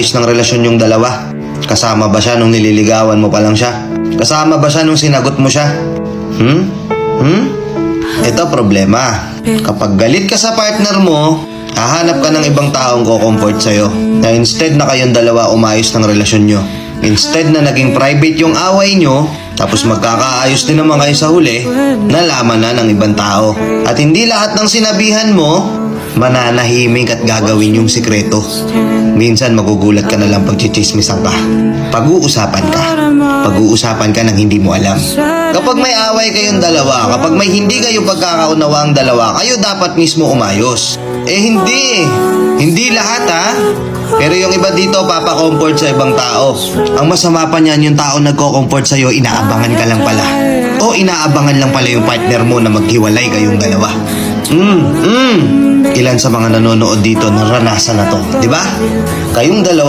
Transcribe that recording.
ayos ng relasyon yung dalawa? Kasama ba siya nung nililigawan mo pa lang siya? Kasama ba siya nung sinagot mo siya? Ito problema. Kapag galit ka sa partner mo, hahanap ka ng ibang taong ko-comfort sa'yo. Na instead na kayong dalawa umayos ng relasyon nyo. Instead na naging private yung away nyo, tapos magkakaayos din naman kayo sa huli, nalaman na ng ibang tao. At hindi lahat ng sinabihan mo, mananahimik at gagawin yung sikreto. Minsan magugulat ka na lang pag chichismisan ka. Pag-uusapan ka. Pag-uusapan ka ng hindi mo alam. Kapag may away kayong dalawa, kapag may hindi kayo pagkakaunawa ang dalawa, kayo dapat mismo umayos. Hindi. Hindi lahat ha. Pero yung iba dito, papa-comfort sa ibang tao. Ang masama pa niyan, yung tao nagko-comfort sa'yo, inaabangan ka lang pala. O inaabangan lang pala yung partner mo na maghiwalay kayong dalawa. Ilan sa mga nanonood dito naranasan na to, di ba? Kayong dalawa